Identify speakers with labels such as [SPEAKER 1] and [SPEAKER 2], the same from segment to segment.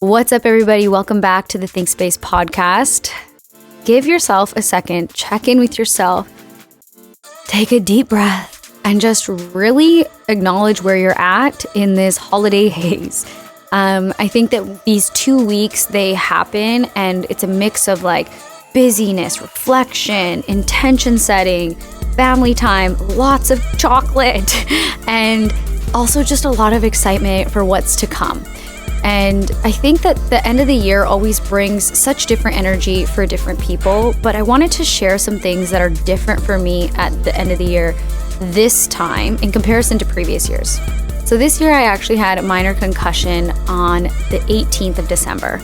[SPEAKER 1] What's up, everybody? Welcome back to the THINKSPACE podcast. Give yourself a second, check in with yourself, take a deep breath, and just really acknowledge where you're at in this holiday haze. I think that these 2 weeks, they happen and it's a mix of like busyness, reflection, intention setting, family time, lots of chocolate, and also just a lot of excitement for what's to come. And I think that the end of the year always brings such different energy for different people, but I wanted to share some things that are different for me at the end of the year this time in comparison to previous years. So this year I actually had a minor concussion on the 18th of December.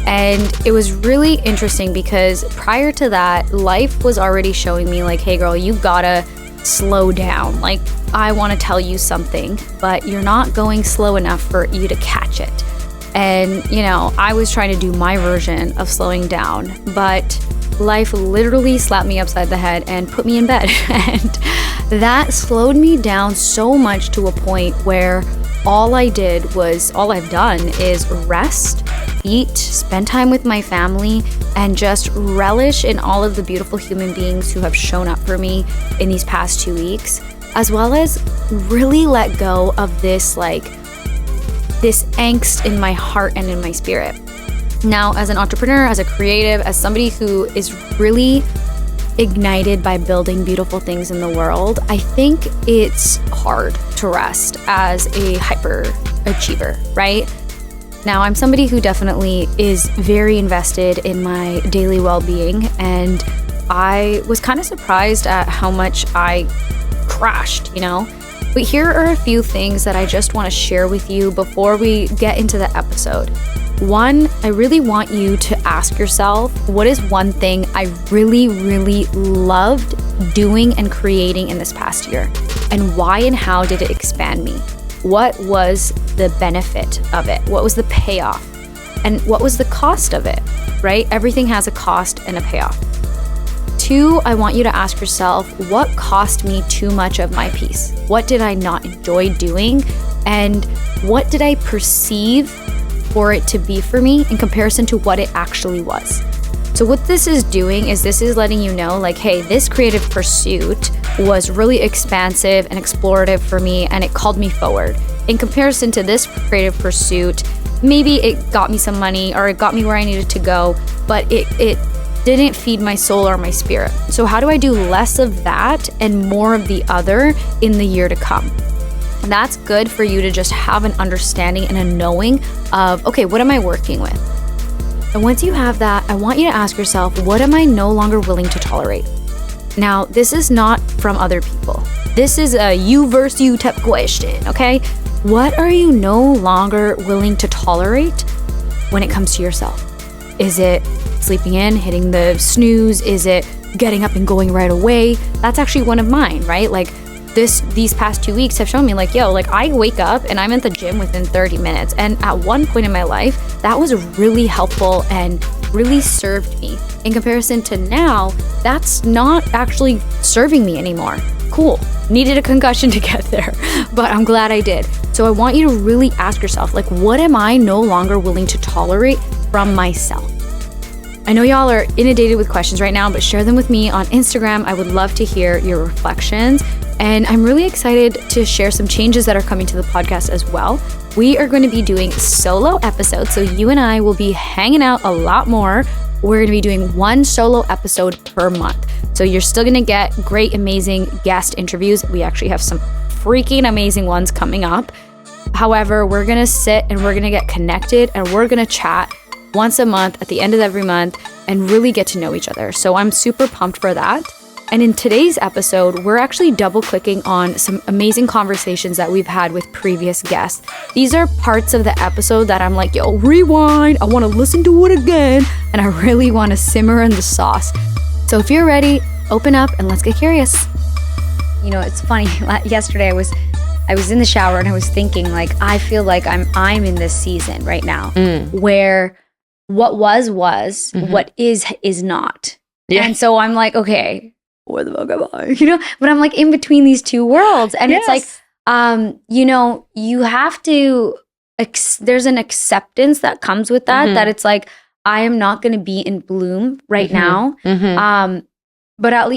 [SPEAKER 1] And it was really interesting because prior to that, life was already showing me like, hey girl, you gotta slow down. Like, I want to tell you something, but you're not going slow enough for you to catch it. And, you know, I was trying to do my version of slowing down, but life literally slapped me upside the head and put me in bed. And that slowed me down so much to a point where all I've done is rest, eat, spend time with my family, and just relish in all of the beautiful human beings who have shown up for me in these past 2 weeks, as well as really let go of this angst in my heart and in my spirit. Now, as an entrepreneur, as a creative, as somebody who is really ignited by building beautiful things in the world, I think it's hard to rest as a hyper achiever, right? Now, I'm somebody who definitely is very invested in my daily well-being, and I was kind of surprised at how much I crashed, you know? But here are a few things that I just want to share with you before we get into the episode. One, I really want you to ask yourself, what is one thing I really, really loved doing and creating in this past year? And why and how did it expand me? What was the benefit of it? What was the payoff? And what was the cost of it, right? Everything has a cost and a payoff. Two, I want you to ask yourself, what cost me too much of my peace? What did I not enjoy doing? And what did I perceive for it to be for me in comparison to what it actually was? So what this is doing is this is letting you know, like, hey, this creative pursuit was really expansive and explorative for me, and it called me forward. In comparison to this creative pursuit, maybe it got me some money or it got me where I needed to go, but it didn't feed my soul or my spirit. So how do I do less of that and more of the other in the year to come? And that's good for you to just have an understanding and a knowing of, okay, what am I working with? And once you have that, I want you to ask yourself, what am I no longer willing to tolerate? Now, this is not from other people. This is a you versus you type question, okay? What are you no longer willing to tolerate when it comes to yourself? Is it sleeping in, hitting the snooze? Is it getting up and going right away? That's actually one of mine, right? Like these past 2 weeks have shown me like, I wake up and I'm at the gym within 30 minutes. And at one point in my life, that was really helpful and really served me. In comparison to now, that's not actually serving me anymore. Cool. Needed a concussion to get there, but I'm glad I did. So I want you to really ask yourself, like, what am I no longer willing to tolerate from myself? I know y'all are inundated with questions right now, but share them with me on Instagram. I would love to hear your reflections. And I'm really excited to share some changes that are coming to the podcast as well. We are going to be doing solo episodes, so you and I will be hanging out a lot more. We're going to be doing one solo episode per month. So you're still going to get great, amazing guest interviews. We actually have some freaking amazing ones coming up. However, we're going to sit and we're going to get connected and we're going to chat once a month at the end of every month and really get to know each other. So I'm super pumped for that. And in today's episode, we're actually double clicking on some amazing conversations that we've had with previous guests. These are parts of the episode that I'm like, yo, rewind. I want to listen to it again. And I really want to simmer in the sauce. So if you're ready, open up and let's get curious. You know, it's funny. Yesterday I was in the shower and I was thinking, like, I feel like I'm in this season right now where what was, what is not. Yeah. And so I'm like, okay, where the fuck am I? You know, but I'm like in between these two worlds. And It's like, you know, you have to there's an acceptance that comes with that, that it's like, I am not going to be in bloom right now. But at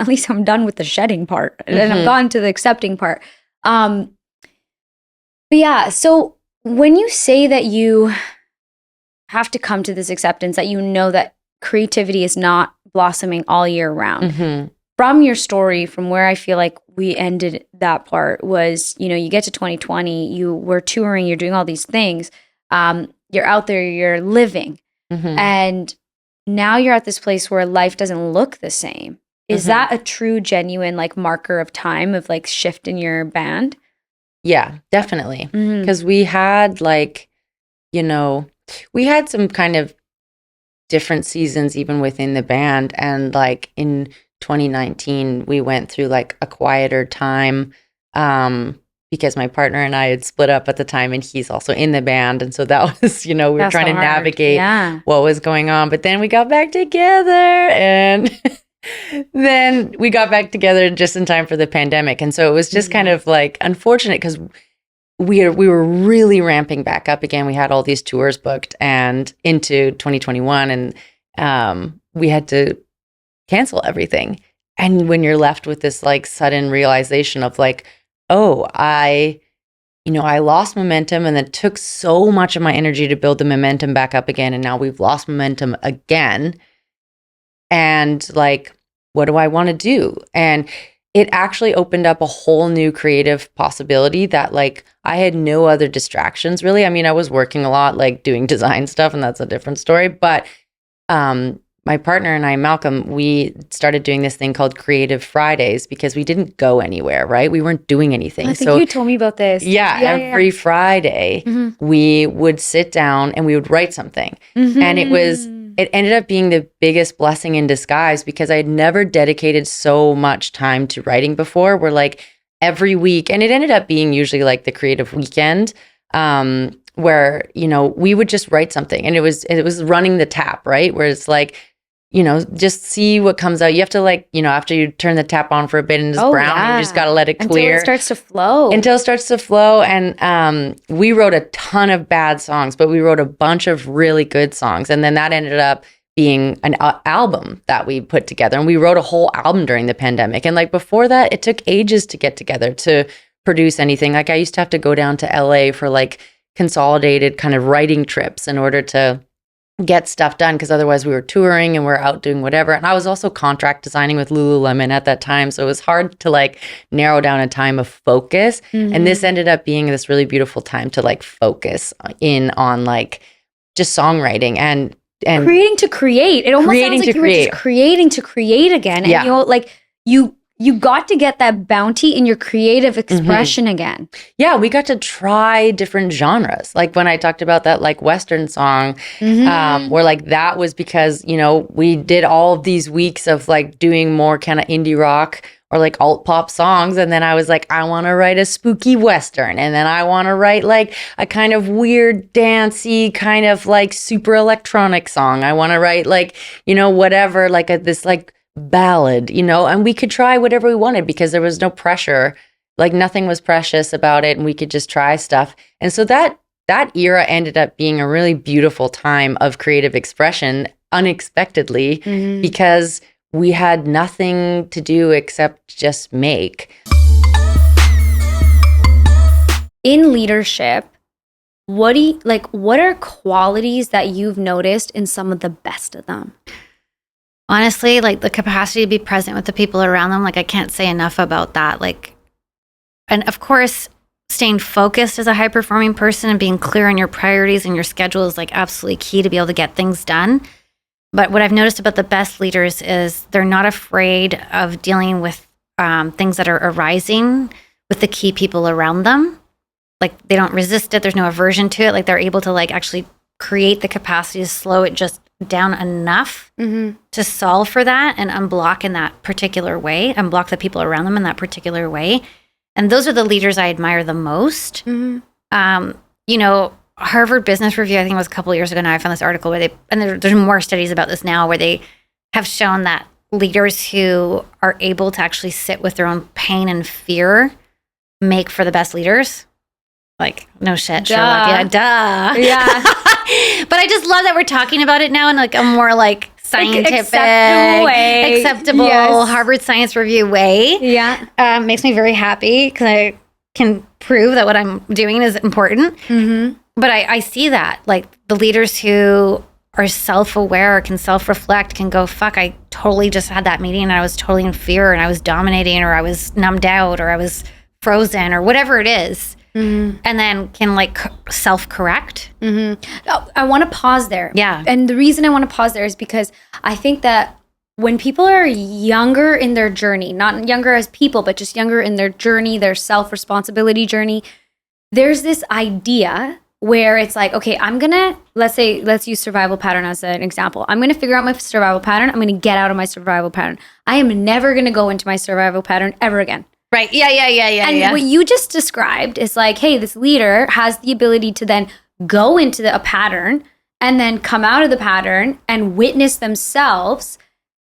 [SPEAKER 1] least I'm done with the shedding part and I've gotten to the accepting part. But yeah, so when you say that you have to come to this acceptance, that you know that creativity is not blossoming all year round, from your story, from where I feel like we ended that part was, you get to 2020, you were touring, you're doing all these things, you're out there, you're living, and now you're at this place where life doesn't look the same. Is that a true, genuine like marker of time of like shift in your band?
[SPEAKER 2] Yeah, definitely. Because we had we had some kind of different seasons even within the band. And like in 2019, we went through like a quieter time because my partner and I had split up at the time and he's also in the band. And so that was, we were trying to navigate what was going on. But then we got back together and then we got back together just in time for the pandemic. And so it was just kind of like unfortunate because we were really ramping back up again. We had all these tours booked and into 2021 and we had to cancel everything. And when you're left with this like sudden realization of like, oh, I lost momentum and it took so much of my energy to build the momentum back up again. And now we've lost momentum again. And like, what do I want to do? And it actually opened up a whole new creative possibility that like I had no other distractions really. I mean, I was working a lot, like doing design stuff, and that's a different story. But my partner and I, Malcolm, we started doing this thing called Creative Fridays because we didn't go anywhere, right? We weren't doing anything.
[SPEAKER 1] I think you told me about this.
[SPEAKER 2] Yeah, every Friday we would sit down and we would write something. And it ended up being the biggest blessing in disguise because I had never dedicated so much time to writing before. We're like every week, and it ended up being usually like the creative weekend where, we would just write something and it was running the tap, right? Where it's like, just see what comes out. You have to like, after you turn the tap on for a bit and it's brown, you just got to let it clear.
[SPEAKER 1] Until it starts to flow.
[SPEAKER 2] And we wrote a ton of bad songs, but we wrote a bunch of really good songs. And then that ended up being an album that we put together. And we wrote a whole album during the pandemic. And like before that, it took ages to get together to produce anything. Like I used to have to go down to LA for like consolidated kind of writing trips in order to get stuff done because otherwise we were touring and we're out doing whatever. And I was also contract designing with Lululemon at that time. So it was hard to like narrow down a time of focus. And this ended up being this really beautiful time to like focus in on like just songwriting and
[SPEAKER 1] creating to create. It almost sounds like you were just creating to create again. And you got to get that bounty in your creative expression again.
[SPEAKER 2] Yeah, we got to try different genres. Like when I talked about that like Western song, where like that was because, we did all of these weeks of like doing more kind of indie rock or like alt pop songs. And then I was like, I want to write a spooky Western. And then I want to write like a kind of weird dancey kind of like super electronic song. I want to write like, whatever, like this like ballad, and we could try whatever we wanted because there was no pressure, like nothing was precious about it and we could just try stuff. And so that era ended up being a really beautiful time of creative expression unexpectedly because we had nothing to do except just make.
[SPEAKER 1] In leadership, what are qualities that you've noticed in some of the best of them?
[SPEAKER 3] Honestly, like the capacity to be present with the people around them, like I can't say enough about that. Like, and of course, staying focused as a high performing person and being clear on your priorities and your schedule is like absolutely key to be able to get things done. But what I've noticed about the best leaders is they're not afraid of dealing with things that are arising with the key people around them. Like they don't resist it. There's no aversion to it. Like they're able to like actually create the capacity to slow it just down enough to solve for that and unblock in that particular way, unblock the people around them in that particular way. And those are the leaders I admire the most. Harvard Business Review, I think it was a couple of years ago now, I found this article where there's more studies about this now where they have shown that leaders who are able to actually sit with their own pain and fear make for the best leaders. Like, no shit,
[SPEAKER 1] Duh.
[SPEAKER 3] Sherlock. Yeah, duh.
[SPEAKER 1] Yeah.
[SPEAKER 3] But I just love that we're talking about it now in like a more like scientific,
[SPEAKER 1] acceptable
[SPEAKER 3] acceptable
[SPEAKER 1] way. Yes.
[SPEAKER 3] Harvard Science Review way.
[SPEAKER 1] Yeah.
[SPEAKER 3] Makes me very happy because I can prove that what I'm doing is important.
[SPEAKER 1] Mm-hmm.
[SPEAKER 3] But I see that, like the leaders who are self-aware, can self-reflect, can go, fuck, I totally just had that meeting and I was totally in fear and I was dominating or I was numbed out or I was frozen or whatever it is. Mm-hmm. And then can like self-correct.
[SPEAKER 1] Mm-hmm. Oh, I want to pause there.
[SPEAKER 3] Yeah.
[SPEAKER 1] And the reason I want to pause there is because I think that when people are younger in their journey, not younger as people, but just younger in their journey, their self-responsibility journey, there's this idea where it's like, okay, let's use survival pattern as an example. I'm going to figure out my survival pattern. I'm going to get out of my survival pattern. I am never going to go into my survival pattern ever again.
[SPEAKER 3] Right. Yeah.
[SPEAKER 1] And what you just described is like, hey, this leader has the ability to then go into a pattern and then come out of the pattern and witness themselves.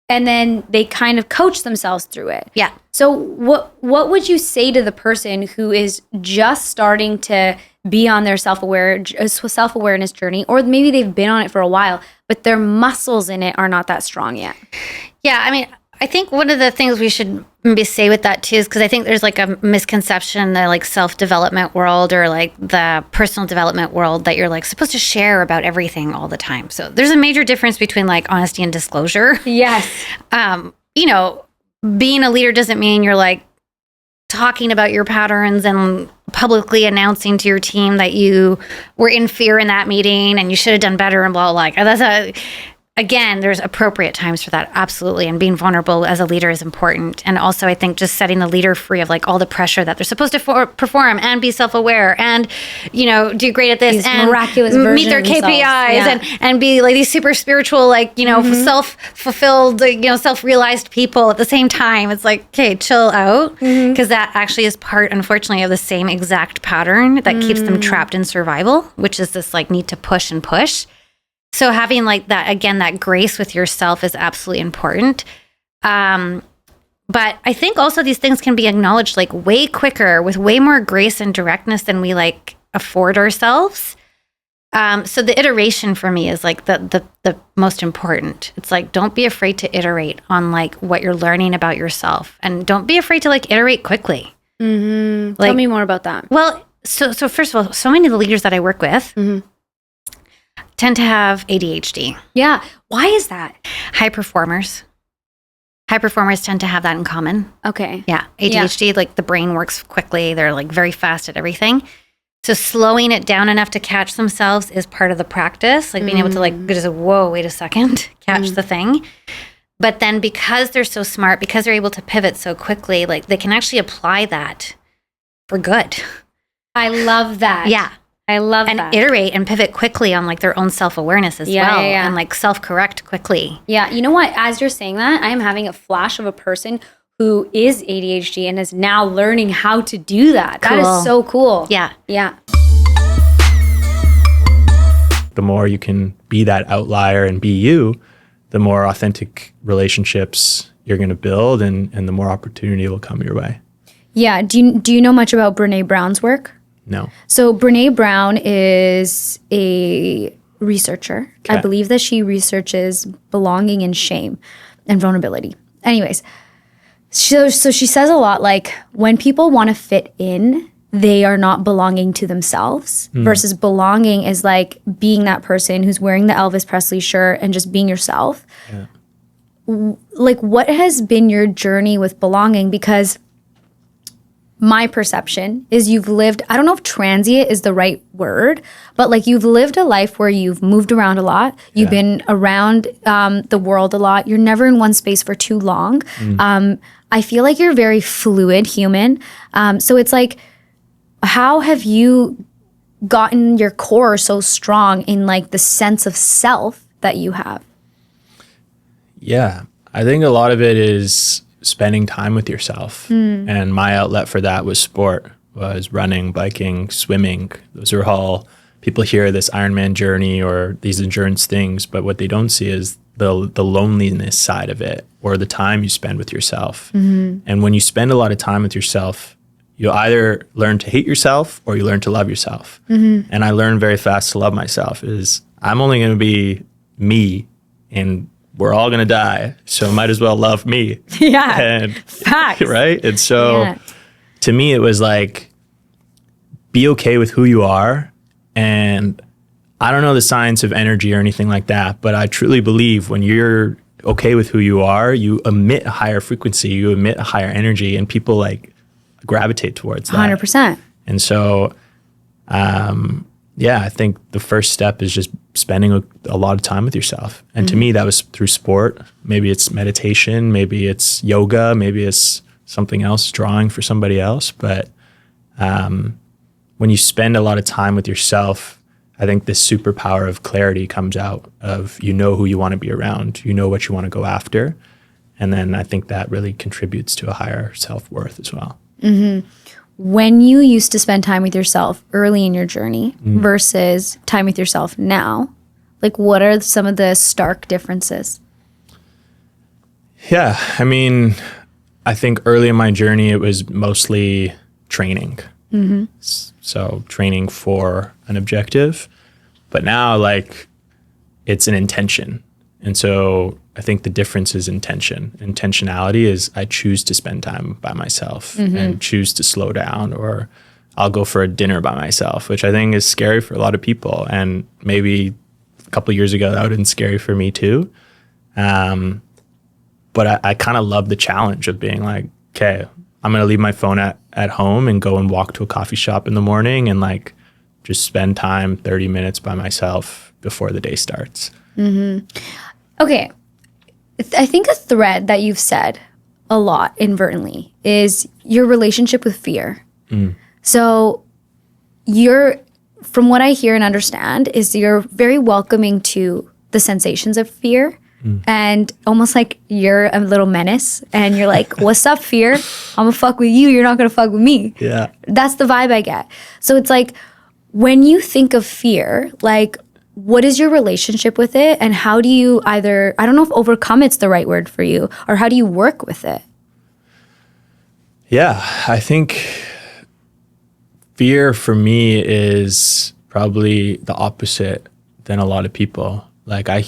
[SPEAKER 1] And then they kind of coach themselves through it.
[SPEAKER 3] Yeah.
[SPEAKER 1] So what would you say to the person who is just starting to be on their self-awareness journey, or maybe they've been on it for a while, but their muscles in it are not that strong yet?
[SPEAKER 3] Yeah. I mean, I think one of the things we should maybe say with that too is because I think there's like a misconception in the like self-development world or like the personal development world that you're like supposed to share about everything all the time. So there's a major difference between like honesty and disclosure.
[SPEAKER 1] Yes.
[SPEAKER 3] You know, being a leader doesn't mean you're like talking about your patterns and publicly announcing to your team that you were in fear in that meeting and you should have done better and blah, blah, blah. Again, there's appropriate times for that, absolutely. And being vulnerable as a leader is important. And also, I think just setting the leader free of like all the pressure that they're supposed to perform and be self-aware and, you know, do great at this
[SPEAKER 1] these
[SPEAKER 3] and
[SPEAKER 1] miraculous
[SPEAKER 3] meet their KPIs and be like these super spiritual, like, you know, self-fulfilled, you know, self-realized people at the same time. It's like, okay, chill out. Because that actually is part, unfortunately, of the same exact pattern that keeps them trapped in survival, which is this like need to push and push. So having like that, again, that grace with yourself is absolutely important. But I think also these things can be acknowledged like way quicker with way more grace and directness than we like afford ourselves. So the iteration for me is like the most important. It's like, don't be afraid to iterate on like what you're learning about yourself and don't be afraid to like iterate quickly.
[SPEAKER 1] Mm-hmm.
[SPEAKER 3] Like,
[SPEAKER 1] tell me more about that.
[SPEAKER 3] Well, so first of all, so many of the leaders that I work with, tend to have ADHD.
[SPEAKER 1] Yeah. Why is that?
[SPEAKER 3] High performers tend to have that in common.
[SPEAKER 1] Okay.
[SPEAKER 3] Yeah. ADHD, like the brain works quickly. They're like very fast at everything. So slowing it down enough to catch themselves is part of the practice. Like being able to like, just, whoa, wait a second, catch the thing. But then because they're so smart, because they're able to pivot so quickly, like they can actually apply that for good.
[SPEAKER 1] I love that.
[SPEAKER 3] Yeah.
[SPEAKER 1] I love
[SPEAKER 3] and
[SPEAKER 1] that.
[SPEAKER 3] iterate and pivot quickly on like their own self-awareness as well.
[SPEAKER 1] Yeah.
[SPEAKER 3] And like self-correct quickly.
[SPEAKER 1] Yeah. You know what? As you're saying that, I am having a flash of a person who is ADHD and is now learning how to do that.
[SPEAKER 3] Cool.
[SPEAKER 1] That is so cool.
[SPEAKER 3] Yeah.
[SPEAKER 1] Yeah.
[SPEAKER 4] The more you can be that outlier and be you, the more authentic relationships you're going to build and the more opportunity will come your way.
[SPEAKER 1] Yeah. Do you know much about Brené Brown's work?
[SPEAKER 4] No.
[SPEAKER 1] So Brené Brown is a researcher.
[SPEAKER 4] Okay.
[SPEAKER 1] I believe that she researches belonging and shame and vulnerability. Anyways, so she says a lot like when people want to fit in, they are not belonging to themselves versus belonging is like being that person who's wearing the Elvis Presley shirt and just being yourself.
[SPEAKER 4] Yeah.
[SPEAKER 1] Like what has been your journey with belonging? Because my perception is you've lived, I don't know if transient is the right word, but like you've lived a life where you've moved around a lot. You've been around the world a lot. You're never in one space for too long. I feel like you're a very fluid human. So it's like, how have you gotten your core so strong in like the sense of self that you have?
[SPEAKER 4] Yeah, I think a lot of it is spending time with yourself. And my outlet for that was sport, was running, biking, swimming. Those are all, people hear this Ironman journey or these endurance things, but what they don't see is the loneliness side of it or the time you spend with yourself. And when you spend a lot of time with yourself, You either learn to hate yourself or you learn to love yourself. And I learned very fast to love myself. Is I'm only going to be me, and we're all going to die. So might as well love me.
[SPEAKER 1] Yeah.
[SPEAKER 4] And,
[SPEAKER 1] Facts.
[SPEAKER 4] right? And so
[SPEAKER 1] Yeah.
[SPEAKER 4] to me, it was like, be okay with who you are. And I don't know the science of energy or anything like that, but I truly believe when you're okay with who you are, you emit a higher frequency, you emit a higher energy, and people like gravitate towards that.
[SPEAKER 1] 100%.
[SPEAKER 4] And so, I think the first step is just spending a lot of time with yourself. And to me, that was through sport. Maybe it's meditation, maybe it's yoga, maybe it's something else, drawing for somebody else. But when you spend a lot of time with yourself, I think this superpower of clarity comes out of, you know who you want to be around, you know what you want to go after. And then I think that really contributes to a higher self-worth as well.
[SPEAKER 1] When you used to spend time with yourself early in your journey versus time with yourself now, like what are some of the stark differences?
[SPEAKER 4] Yeah, I mean, I think early in my journey, it was mostly training. So training for an objective, but now like it's an intention. And so I think the difference is intention. Intentionality is I choose to spend time by myself and choose to slow down, or I'll go for a dinner by myself, which I think is scary for a lot of people. And maybe a couple of years ago, that would have been scary for me too. But I kind of love the challenge of being like, okay, I'm going to leave my phone at home and go and walk to a coffee shop in the morning and like just spend time 30 minutes by myself before the day starts.
[SPEAKER 1] Okay. I think a thread that you've said a lot inadvertently is your relationship with fear. So from what I hear and understand, is you're very welcoming to the sensations of fear. And almost like you're a little menace and you're like, what's up, fear? I'm gonna fuck with you. You're not gonna fuck with me.
[SPEAKER 4] Yeah.
[SPEAKER 1] That's the vibe I get. So it's like, when you think of fear, like, what is your relationship with it? And how do you I don't know if overcome it's the right word for you, or how do you work with it?
[SPEAKER 4] Yeah, I think fear for me is probably the opposite than a lot of people. Like I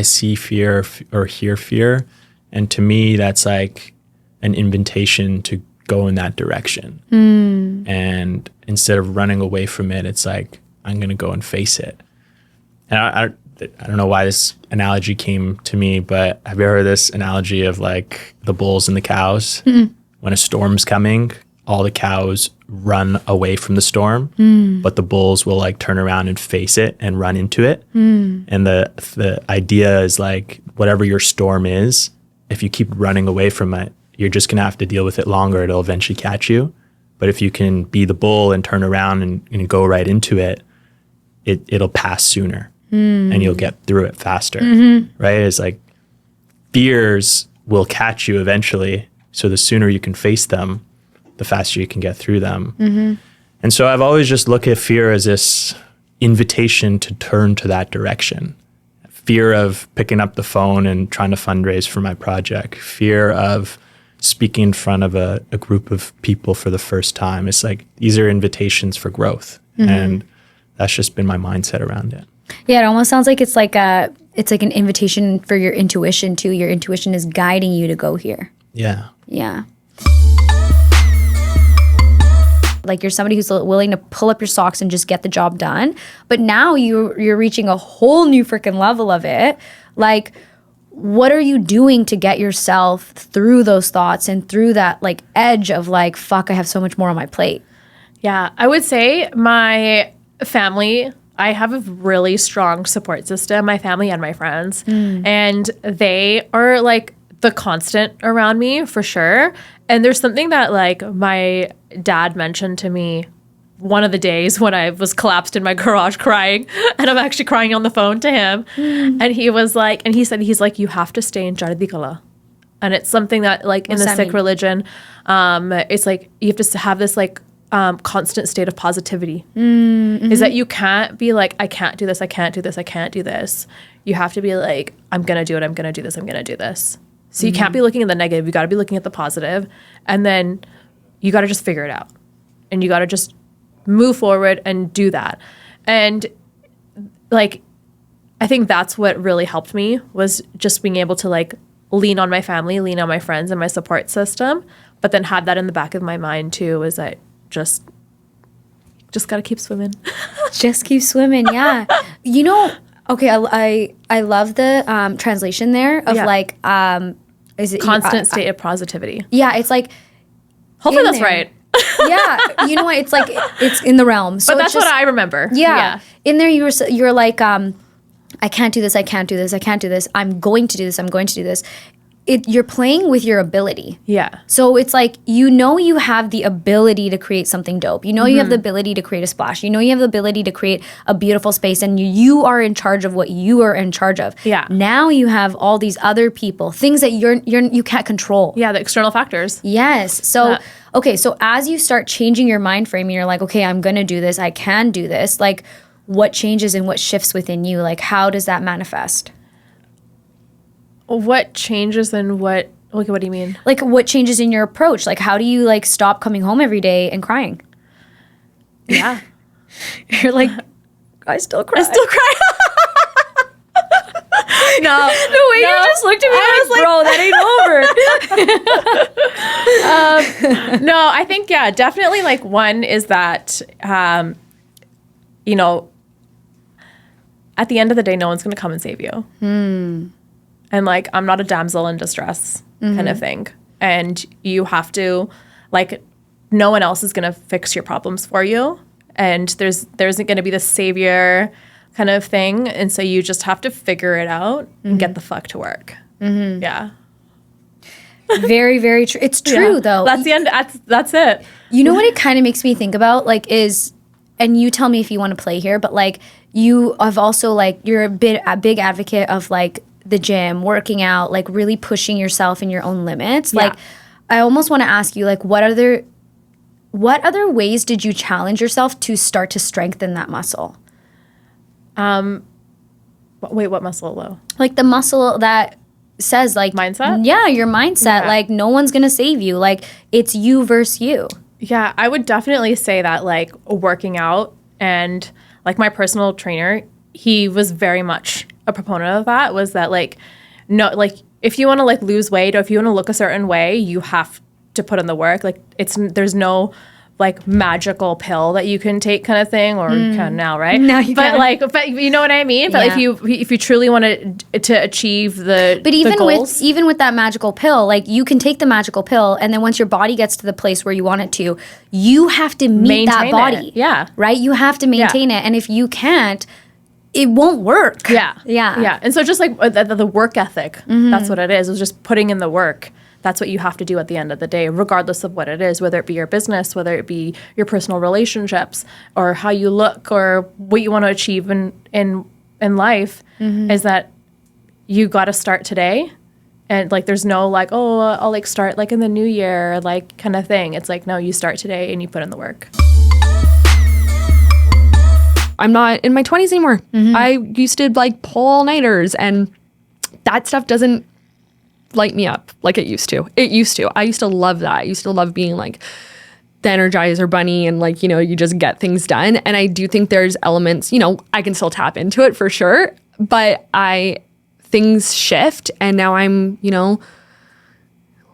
[SPEAKER 4] see fear or hear fear, and to me that's like an invitation to go in that direction. And instead of running away from it, it's like, I'm going to go and face it. And I don't know why this analogy came to me, but have you ever heard this analogy of like the bulls and the cows? When a storm's coming, all the cows run away from the storm, but the bulls will like turn around and face it and run into it. And the idea is like, whatever your storm is, if you keep running away from it, you're just going to have to deal with it longer. It'll eventually catch you. But if you can be the bull and turn around and go right into it, it'll pass sooner and you'll get through it faster, right? It's like fears will catch you eventually. So the sooner you can face them, the faster you can get through them. And so I've always just looked at fear as this invitation to turn to that direction. Fear of picking up the phone and trying to fundraise for my project. Fear of speaking in front of a group of people for the first time. It's like, these are invitations for growth. And that's just been my mindset around it.
[SPEAKER 1] Yeah, it almost sounds like it's like an invitation for your intuition too. Your intuition is guiding you to go here.
[SPEAKER 4] Yeah.
[SPEAKER 1] Yeah. Like you're somebody who's willing to pull up your socks and just get the job done. But now you're reaching a whole new freaking level of it. Like, what are you doing to get yourself through those thoughts and through that like edge of like, fuck, I have so much more on my plate?
[SPEAKER 5] Yeah, I would say my family, I have a really strong support system, my family and my friends. And they are like the constant around me for sure. And there's something that like my dad mentioned to me one of the days when I was collapsed in my garage crying, and I'm actually crying on the phone to him. And he was like, and he said, he's like, you have to stay in Jaradikala. And it's something that like in the Sikh religion, it's like, you have to have this like constant state of positivity. Is that you can't be like, I can't do this, I can't do this, I can't do this. You have to be like, I'm going to do it, I'm going to do this, I'm going to do this. So you can't be looking at the negative. You got to be looking at the positive, and then you got to just figure it out. and you got to just move forward and do that. And like, I think that's what really helped me, was just being able to like lean on my family, lean on my friends and my support system, but then have that in the back of my mind too, is that just got to keep swimming.
[SPEAKER 1] Just keep swimming. Yeah. You know, okay. I love the translation there of like, is it
[SPEAKER 5] constant state of positivity?
[SPEAKER 1] Yeah. It's like,
[SPEAKER 5] hopefully that's right.
[SPEAKER 1] Yeah. You know what? It's like, it's in the realm. So
[SPEAKER 5] but that's what I remember.
[SPEAKER 1] Yeah. In there, you're like, I can't do this. I can't do this. I can't do this. I'm going to do this. I'm going to do this. You're playing with your ability.
[SPEAKER 5] Yeah.
[SPEAKER 1] So it's like, you know, you have the ability to create something dope. You know, you have the ability to create a splash. You know, you have the ability to create a beautiful space, and you are in charge of what you are in charge of.
[SPEAKER 5] Yeah.
[SPEAKER 1] Now you have all these other people, things that you can't control.
[SPEAKER 5] Yeah. The external factors.
[SPEAKER 1] Yes. So, okay. So as you start changing your mind frame, and you're like, okay, I'm going to do this. I can do this. Like, what changes and what shifts within you? Like, how does that manifest?
[SPEAKER 5] What changes and what do you mean?
[SPEAKER 1] Like, what changes in your approach? Like, how do you like stop coming home every day and crying?
[SPEAKER 5] Yeah.
[SPEAKER 1] You're like, I still cry.
[SPEAKER 5] No.
[SPEAKER 1] The way you just looked at me, I was like, bro, that ain't over.
[SPEAKER 5] No, I think, yeah, definitely like one is that, you know, at the end of the day, no one's going to come and save you. And like, I'm not a damsel in distress kind of thing. And you have to, like, no one else is going to fix your problems for you. And there isn't going to be the savior kind of thing. And so you just have to figure it out and get the fuck to work. Yeah.
[SPEAKER 1] Very, very true. It's true, though.
[SPEAKER 5] That's the end. That's it.
[SPEAKER 1] You know what it kind of makes me think about, like, is, and you tell me if you want to play here, but like, you have also, like, you're a big advocate of like the gym, working out, like really pushing yourself in your own limits.
[SPEAKER 5] Yeah.
[SPEAKER 1] Like, I almost want to ask you, like, what other ways did you challenge yourself to start to strengthen that muscle?
[SPEAKER 5] Wait, what muscle though?
[SPEAKER 1] Like the muscle that says, like,
[SPEAKER 5] mindset?
[SPEAKER 1] Yeah, your mindset.
[SPEAKER 5] Yeah.
[SPEAKER 1] Like, no one's gonna save you. Like, it's you versus you.
[SPEAKER 5] Yeah, I would definitely say that, like, working out, and like my personal trainer, he was very much a proponent of that, was that like, no, like, if you want to like lose weight, or if you want to look a certain way, you have to put in the work. Like, there's no like magical pill that you can take kind of thing, or you can now, right?
[SPEAKER 1] Now you
[SPEAKER 5] but
[SPEAKER 1] can.
[SPEAKER 5] like, but you know what I mean? But
[SPEAKER 1] Yeah.
[SPEAKER 5] if you truly want to achieve the goals,
[SPEAKER 1] even with that magical pill, like, you can take the magical pill, and then once your body gets to the place where you want it to, you have to meet that
[SPEAKER 5] Maintain
[SPEAKER 1] body.
[SPEAKER 5] it. Yeah.
[SPEAKER 1] Right? You have to maintain it. And if you can't, it won't work.
[SPEAKER 5] Yeah.
[SPEAKER 1] Yeah.
[SPEAKER 5] Yeah. And so just like the work ethic, that's what it is. It's just putting in the work. That's what you have to do at the end of the day, regardless of what it is, whether it be your business, whether it be your personal relationships, or how you look, or what you want to achieve in life, is that you got to start today. And like, there's no like, oh, I'll like start like in the new year, like kind of thing. It's like, no, you start today and you put in the work.
[SPEAKER 6] I'm not in my 20s anymore. I used to like pull all-nighters, and that stuff doesn't light me up like it used to. I used to love that. I used to love being like the Energizer Bunny, and like, you know, you just get things done. And I do think there's elements, you know, I can still tap into it for sure, but things shift, and now I'm, you know,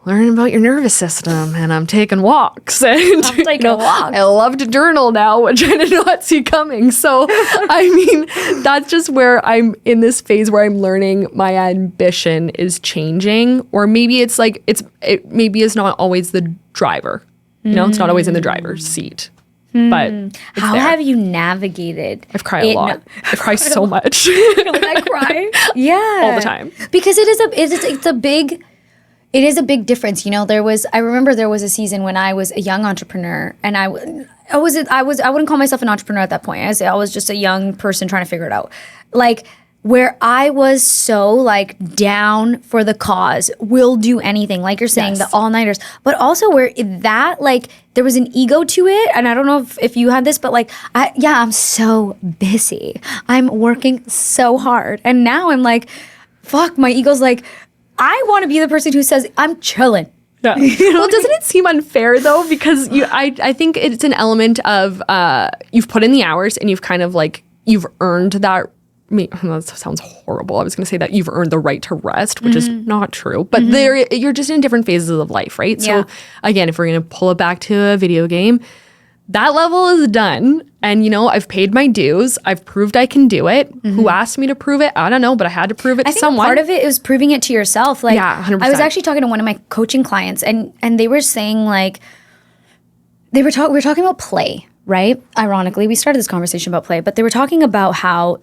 [SPEAKER 6] learning about your nervous system, and I'm taking walks, and
[SPEAKER 1] I'm taking walks.
[SPEAKER 6] I love to journal now, which I did not see coming. So, I mean, that's just where I'm in this phase where I'm learning my ambition is changing, or maybe it's like it maybe is not always the driver. You know, it's not always in the driver's seat. But
[SPEAKER 1] How have you navigated?
[SPEAKER 6] I've cried a lot. I cry so much
[SPEAKER 1] I cry. Yeah.
[SPEAKER 6] all the time.
[SPEAKER 1] Because it's a big difference. You know, I remember there was a season when I was a young entrepreneur, and I wouldn't call myself an entrepreneur at that point. I was just a young person trying to figure it out. Like, where I was so like down for the cause, will do anything, like you're saying, the all-nighters, but also where that, like, there was an ego to it. And I don't know if you had this, but like, I'm so busy. I'm working so hard. And now I'm like, fuck, my ego's like, I want to be the person who says, I'm chilling.
[SPEAKER 6] Yeah. Well, doesn't it seem unfair though? Because I think it's an element of you've put in the hours and you've kind of like you've earned that. That sounds horrible. I was going to say that you've earned the right to rest, which is not true. But you're just in different phases of life, right?
[SPEAKER 1] Yeah.
[SPEAKER 6] So again, if we're going to pull it back to a video game, that level is done. And, I've paid my dues. I've proved I can do it. Who asked me to prove it? I don't know, but I had to prove it to someone.
[SPEAKER 1] Part of it is proving it to yourself. Like,
[SPEAKER 6] Yeah, 100%.
[SPEAKER 1] I was actually talking to one of my coaching clients, and they were saying, like, we were talking about play, right? Ironically, we started this conversation about play, but they were talking about how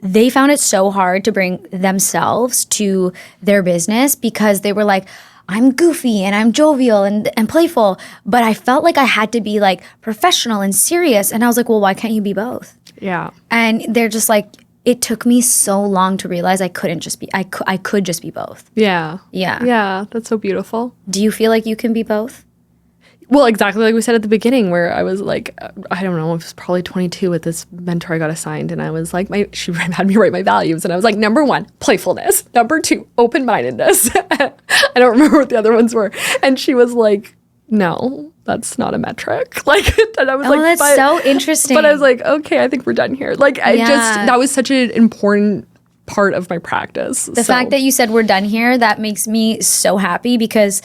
[SPEAKER 1] they found it so hard to bring themselves to their business because they were like, I'm goofy and I'm jovial and playful, but I felt like I had to be like professional and serious. And I was like, well, why can't you be both?
[SPEAKER 6] Yeah.
[SPEAKER 1] And they're just like, it took me so long to realize I couldn't just be, I could just be both.
[SPEAKER 6] Yeah.
[SPEAKER 1] Yeah.
[SPEAKER 6] Yeah. That's so beautiful.
[SPEAKER 1] Do you feel like you can be both?
[SPEAKER 6] Well, exactly like we said at the beginning, where I was like, I don't know, I was probably 22 with this mentor I got assigned, and I was like, she had me write my values, and I was like, number 1, playfulness. Number 2, open-mindedness. I don't remember what the other ones were, and she was like, no, that's not a metric. Like, and I was like,
[SPEAKER 1] that's so interesting.
[SPEAKER 6] But I was like, okay, I think we're done here. Like, that was such an important part of my practice.
[SPEAKER 1] The fact that you said we're done here, that makes me so happy because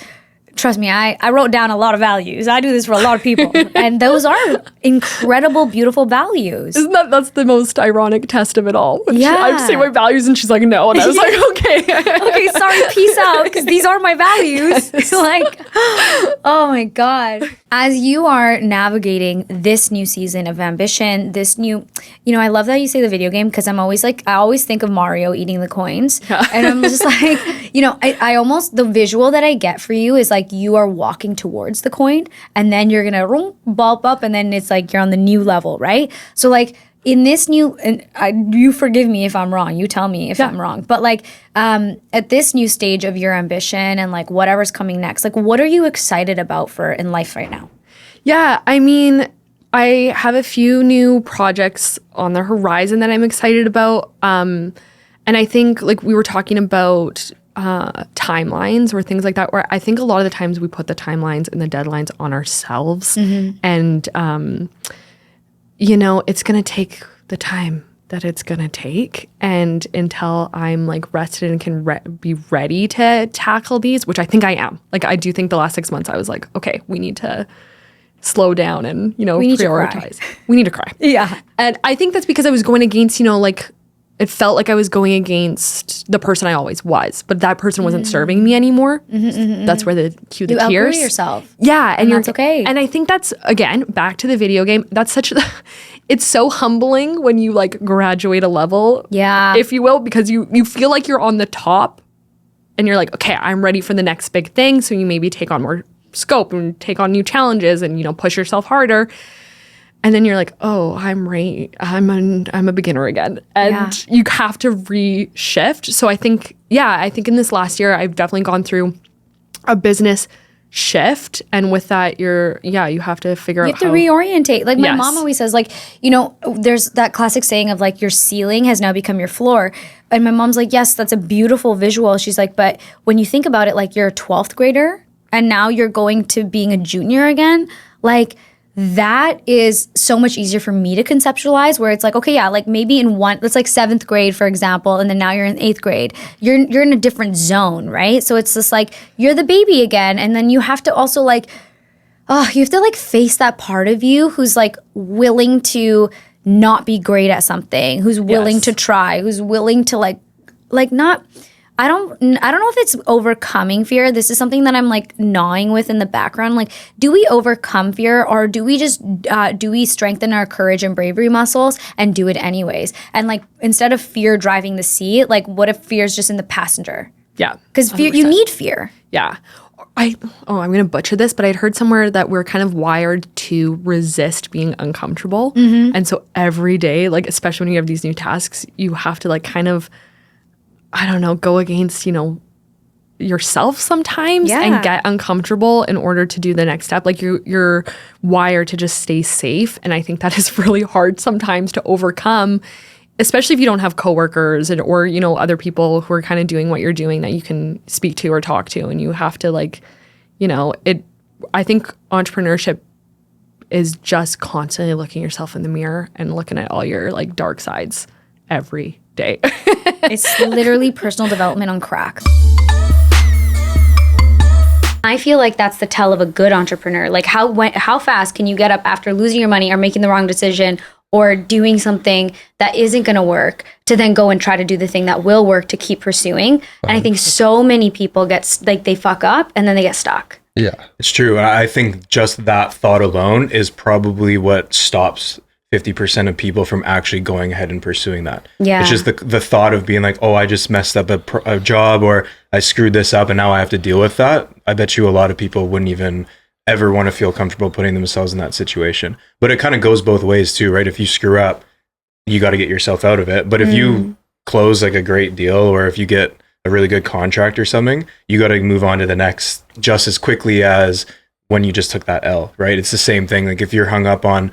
[SPEAKER 1] trust me, I wrote down a lot of values. I do this for a lot of people. And those are incredible, beautiful values.
[SPEAKER 6] Isn't that's the most ironic test of it all?
[SPEAKER 1] Yeah.
[SPEAKER 6] I say my values and she's like, no. And I was like, okay.
[SPEAKER 1] Okay, sorry, peace out, because these are my values. Yes. Like, oh my God. As you are navigating this new season of ambition, this new, I love that you say the video game because I'm always like, I always think of Mario eating the coins. Yeah. And I'm just like, I almost, the visual that I get for you is like you are walking towards the coin and then you're going to bulb up and then it's like you're on the new level, right? So like, in this new, and you forgive me if I'm wrong, you tell me if I'm wrong, but like at this new stage of your ambition and like whatever's coming next, like what are you excited about for in life right now?
[SPEAKER 6] Yeah, I mean, I have a few new projects on the horizon that I'm excited about. And I think like we were talking about timelines or things like that, where I think a lot of the times we put the timelines and the deadlines on ourselves. And it's going to take the time that it's going to take. And until I'm like rested and can be ready to tackle these, which I think I am. Like, I do think the last 6 months I was like, okay, we need to slow down and, prioritize. We need to cry.
[SPEAKER 1] Yeah.
[SPEAKER 6] And I think that's because I was going against, like, it felt like I was going against the person I always was, but that person wasn't serving me anymore. That's where the tears.
[SPEAKER 1] You outgrew yourself.
[SPEAKER 6] Yeah. And
[SPEAKER 1] that's okay.
[SPEAKER 6] And I think that's, again, back to the video game. That's it's so humbling when you like graduate a level.
[SPEAKER 1] Yeah.
[SPEAKER 6] If you will, because you feel like you're on the top and you're like, okay, I'm ready for the next big thing. So you maybe take on more scope and take on new challenges and, push yourself harder. And then you're like, oh, I'm right. I'm a beginner again. And you have to reshift. So I think in this last year, I've definitely gone through a business shift. And with that, you have to figure out
[SPEAKER 1] how to reorientate. Like my mom always says, like, there's that classic saying of like, your ceiling has now become your floor. And my mom's like, yes, that's a beautiful visual. She's like, but when you think about it, like you're a 12th grader and now you're going to being a junior again, like, that is so much easier for me to conceptualize, where it's like, okay, yeah, like maybe let's like 7th grade, for example, and then now you're in 8th grade. You're in a different zone, right? So it's just like, you're the baby again. And then you have to also like, you have to like face that part of you who's like willing to not be great at something, who's willing to try, who's willing to like not... I don't know if it's overcoming fear. This is something that I'm like gnawing with in the background. Like, do we overcome fear, or do we just do we strengthen our courage and bravery muscles and do it anyways? And like, instead of fear driving the seat, like what if fear is just in the passenger?
[SPEAKER 6] Yeah,
[SPEAKER 1] because fear, you need fear.
[SPEAKER 6] Yeah. I'm going to butcher this, but I'd heard somewhere that we're kind of wired to resist being uncomfortable. And so every day, like especially when you have these new tasks, you have to like kind of, I don't know, go against, yourself sometimes and get uncomfortable in order to do the next step. Like you're wired to just stay safe. And I think that is really hard sometimes to overcome, especially if you don't have coworkers or other people who are kind of doing what you're doing that you can speak to or talk to. And you have to like, I think entrepreneurship is just constantly looking yourself in the mirror and looking at all your like dark sides every day.
[SPEAKER 1] It's literally personal development on crack. I feel like that's the tell of a good entrepreneur. Like how fast can you get up after losing your money or making the wrong decision or doing something that isn't going to work to then go and try to do the thing that will work to keep pursuing. And I think so many people they fuck up and then they get stuck.
[SPEAKER 7] Yeah,
[SPEAKER 8] it's true. I think just that thought alone is probably what stops 50% of people from actually going ahead and pursuing that.
[SPEAKER 1] Yeah.
[SPEAKER 8] It's just the thought of being like, oh, I just messed up a job, or I screwed this up and now I have to deal with that. I bet you a lot of people wouldn't even ever want to feel comfortable putting themselves in that situation. But it kind of goes both ways too, right? If you screw up, you got to get yourself out of it. But if you close like a great deal, or if you get a really good contract or something, you got to move on to the next just as quickly as when you just took that L, right? It's the same thing. Like if you're hung up on,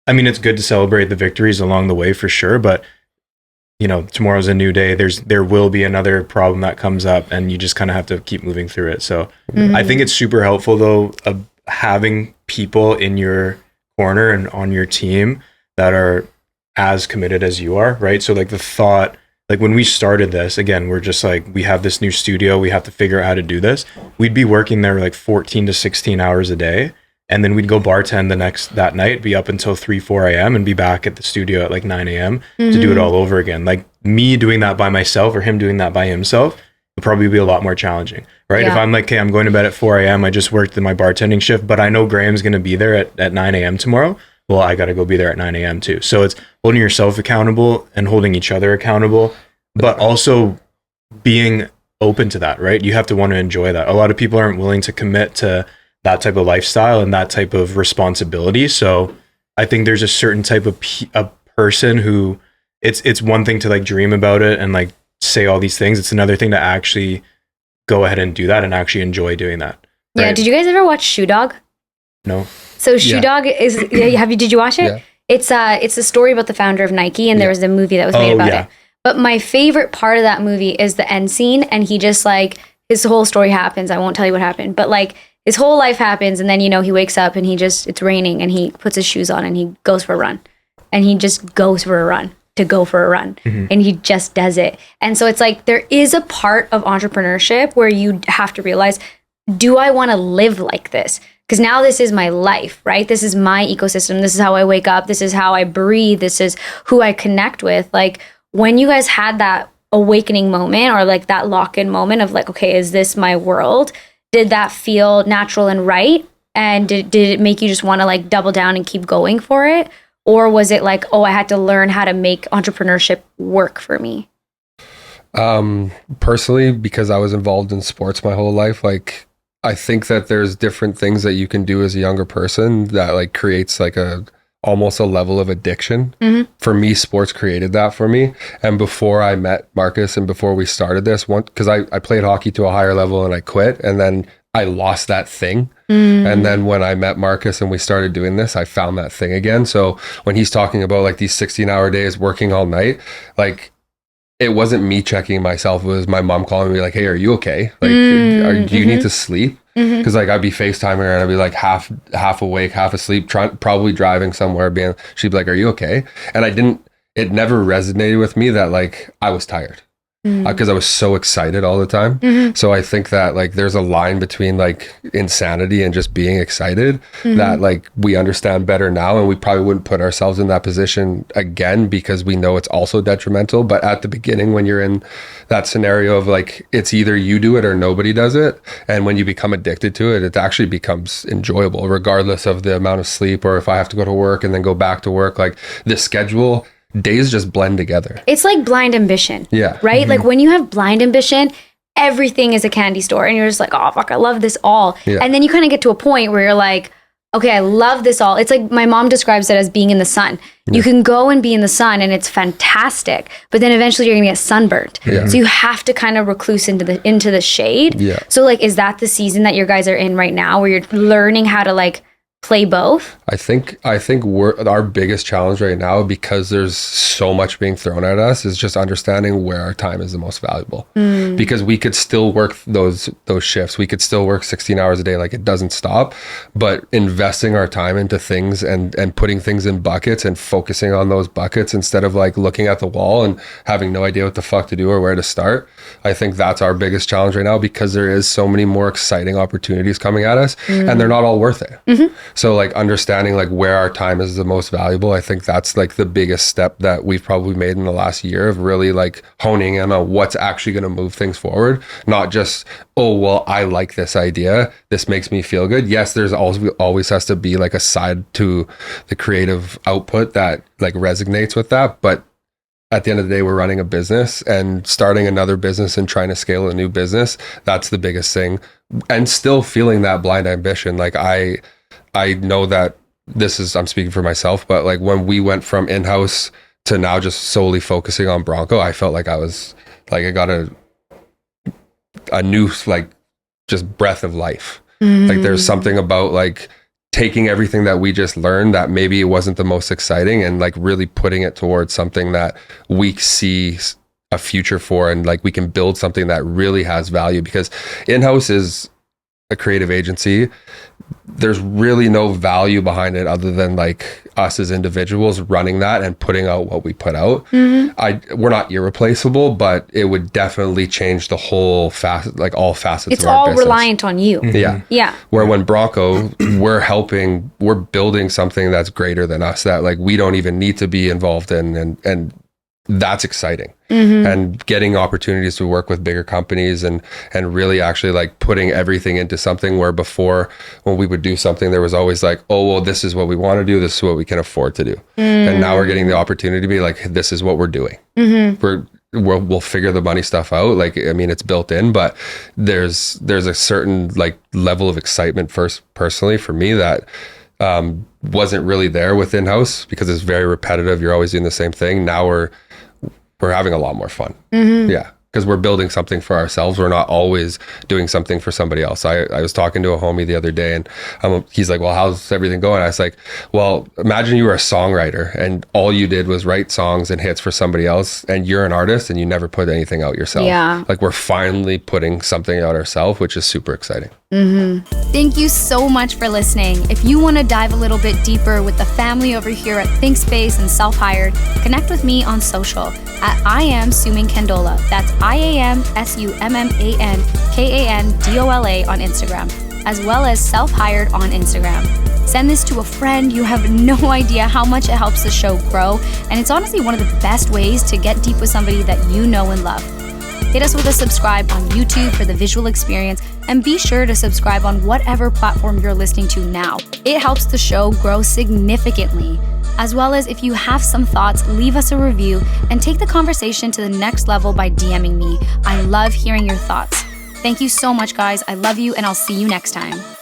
[SPEAKER 8] I mean, it's good to celebrate the victories along the way for sure, but tomorrow's a new day. There will be another problem that comes up, and you just kind of have to keep moving through it. So I think it's super helpful though, of having people in your corner and on your team that are as committed as you are, right? So like the thought, like when we started this, again, we're just like, we have this new studio, we have to figure out how to do this. We'd be working there like 14 to 16 hours a day. And then we'd go bartend that night, be up until 3, 4 a.m. and be back at the studio at like 9 a.m. to do it all over again. Like me doing that by myself or him doing that by himself would probably be a lot more challenging, right?
[SPEAKER 1] Yeah.
[SPEAKER 8] If I'm like, okay, I'm going to bed at 4 a.m. I just worked in my bartending shift, but I know Graham's going to be there at 9 a.m. tomorrow. Well, I got to go be there at 9 a.m. too. So it's holding yourself accountable and holding each other accountable, but also being open to that, right? You have to want to enjoy that. A lot of people aren't willing to commit to that type of lifestyle and that type of responsibility. So I think there's a certain type of a person who it's one thing to like dream about it and like say all these things. It's another thing to actually go ahead and do that and actually enjoy doing that. Right?
[SPEAKER 1] Yeah. Did you guys ever watch Shoe Dog?
[SPEAKER 8] No.
[SPEAKER 1] So Shoe Dog is, did you watch it? Yeah. It's a story about the founder of Nike, and there was a movie that was made about it. But my favorite part of that movie is the end scene, and he just like, his whole story happens. I won't tell you what happened, but like, his whole life happens, and then, he wakes up and it's raining, and he puts his shoes on and he goes for a run. And he just goes for a run to go for a run. Mm-hmm. And he just does it. And so it's like, there is a part of entrepreneurship where you have to realize, do I want to live like this? Because now this is my life, right? This is my ecosystem. This is how I wake up. This is how I breathe. This is who I connect with. Like, when you guys had that awakening moment, or like that lock-in moment of like, okay, is this my world? Did that feel natural and right? And did it make you just want to like double down and keep going for it? Or was it like, oh, I had to learn how to make entrepreneurship work for me?
[SPEAKER 7] Personally, because I was involved in sports my whole life, like I think that there's different things that you can do as a younger person that like creates like almost a level of addiction. Mm-hmm. For me, sports created that for me. And before I met Marcus and before we started this one, because I played hockey to a higher level and I quit, and then I lost that thing. And then when I met Marcus and we started doing this, I found that thing again. So when he's talking about like these 16-hour days working all night, like it wasn't me checking myself. It was my mom calling me like, hey, are you okay? Like, do you need to sleep? Because like I'd be FaceTiming her and I'd be like half awake, half asleep, probably driving somewhere. She'd be like, are you okay? And it never resonated with me that like I was tired. Because I was so excited all the time. So I think that like there's a line between like insanity and just being excited that like we understand better now, and we probably wouldn't put ourselves in that position again because we know it's also detrimental. But at the beginning, when you're in that scenario of like it's either you do it or nobody does it, and when you become addicted to it, it actually becomes enjoyable regardless of the amount of sleep, or if I have to go to work and then go back to work. Like the schedule, days just blend together.
[SPEAKER 1] It's like blind ambition.
[SPEAKER 7] Yeah.
[SPEAKER 1] Right? Like when you have blind ambition, everything is a candy store, and you're just like, oh, fuck, I love this all. Yeah. And then you kind of get to a point where you're like, okay, I love this all. It's like my mom describes it as being in the sun. Yeah. You can go and be in the sun and it's fantastic, but then eventually you're going to get sunburned. Yeah. So you have to kind of recluse into the shade. Yeah. So like, is that the season that your guys are in right now, where you're learning how to like
[SPEAKER 3] play both?
[SPEAKER 7] I think our biggest challenge right now, because there's so much being thrown at us, is just understanding where our time is the most valuable. Because we could still work those shifts. We could still work 16 hours a day, like it doesn't stop. But investing our time into things and putting things in buckets and focusing on those buckets instead of like looking at the wall and having no idea what the fuck to do or where to start. I think that's our biggest challenge right now, because there is so many more exciting opportunities coming at us, and they're not all worth it. So like understanding like where our time is the most valuable, I think that's like the biggest step that we've probably made in the last year, of really like honing in on what's actually going to move things forward. Not just, oh, well, I like this idea, this makes me feel good. Yes, there's always has to be like a side to the creative output that like resonates with that. But at the end of the day, we're running a business, and starting another business and trying to scale a new business, that's the biggest thing. And still feeling that blind ambition. Like I know that I'm speaking for myself, but like when we went from in-house to now just solely focusing on Bronco, I felt like I got a new, like, just breath of life. Like there's something about like taking everything that we just learned that maybe it wasn't the most exciting, and like really putting it towards something that we see a future for, and like we can build something that really has value. Because in-house is a creative agency. There's really no value behind it other than like us as individuals running that and putting out what we put out. We're not irreplaceable, but it would definitely change the whole like all facets
[SPEAKER 1] It's
[SPEAKER 3] It's
[SPEAKER 7] of our
[SPEAKER 3] all
[SPEAKER 7] business.
[SPEAKER 3] reliant on you.
[SPEAKER 7] Yeah. Where when Bronco, we're building something that's greater than us, that like we don't even need to be involved in, and that's exciting. And getting opportunities to work with bigger companies and really actually like putting everything into something where before, when we would do something, there was always like, oh, well, this is what we want to do, this is what we can afford to do. And now we're getting the opportunity to be like, this is what we're doing. We'll figure the money stuff out. Like, I mean, it's built in, but there's a certain like level of excitement personally for me that wasn't really there with in-house, because it's very repetitive. You're always doing the same thing. Now we're having a lot more fun. Yeah. Because we're building something for ourselves. We're not always doing something for somebody else. I was talking to a homie the other day, and he's like, well, how's everything going? I was like, well, imagine you were a songwriter and all you did was write songs and hits for somebody else, and you're an artist and you never put anything out yourself.
[SPEAKER 1] Yeah.
[SPEAKER 7] Like, we're finally putting something out ourselves, which is super exciting.
[SPEAKER 1] Thank you so much for listening. If you want to dive a little bit deeper with the family over here at ThinkSpace and Self Hired, connect with me on social at I am Summan Kandola. That's IAMSUMMANKANDOLA on Instagram, as well as Self Hired on Instagram. Send this to a friend. You have no idea how much it helps the show grow, and it's honestly one of the best ways to get deep with somebody that you know and love. Hit us with a subscribe on YouTube for the visual experience, and be sure to subscribe on whatever platform you're listening to now. It helps the show grow significantly. As well as, if you have some thoughts, leave us a review and take the conversation to the next level by DMing me. I love hearing your thoughts. Thank you so much, guys. I love you, and I'll see you next time.